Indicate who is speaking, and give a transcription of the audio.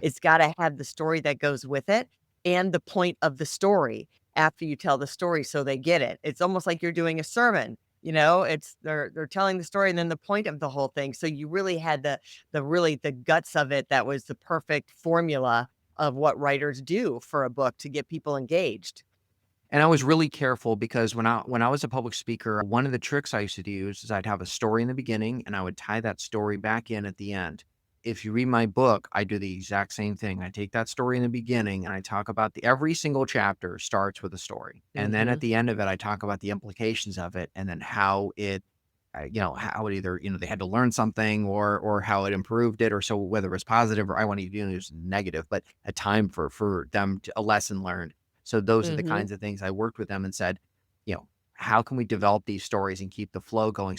Speaker 1: It's got to have the story that goes with it and the point of the story after you tell the story so they get it. It's almost like you're doing a sermon. It's they're telling the story and then the point of the whole thing. So you really had the guts of it that was the perfect formula of what writers do for a book to get people engaged.
Speaker 2: And I was really careful because when I was a public speaker, one of the tricks I used to use is I'd have a story in the beginning and I would tie that story back in at the end. If you read my book, I do the exact same thing. I take that story in the beginning and I talk about every single chapter starts with a story. And then at
Speaker 1: Mhm.
Speaker 2: the end of it, I talk about the implications of it and then how how it either, they had to learn something or how it improved it or so whether it was positive or I want to use negative, but a time for them to a lesson learned. So those are the
Speaker 1: Mhm.
Speaker 2: kinds of things I worked with them and said, how can we develop these stories and keep the flow going